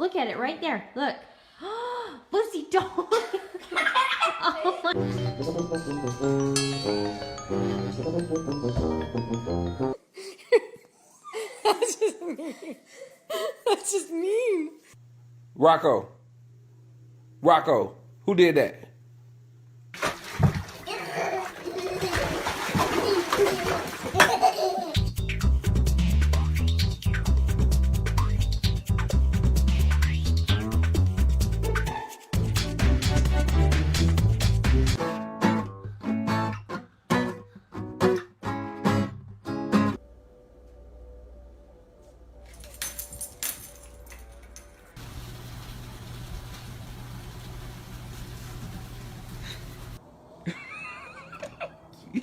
Look at it right there. Look. Lucy, don't. Oh my. That's just mean. That's just mean. Rocco. Rocco. Who did that?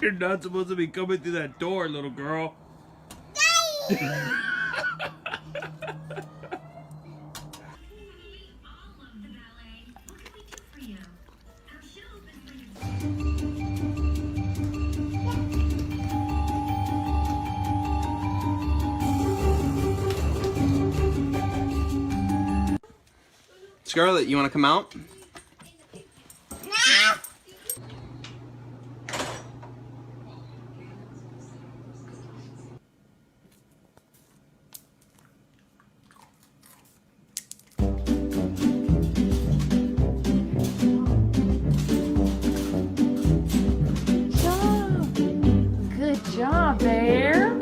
You're not supposed to be coming through that door, little girl. Scarlett, you want to come out? Good job, Bear.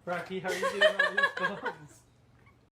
Rocky, how are you doing all these bones?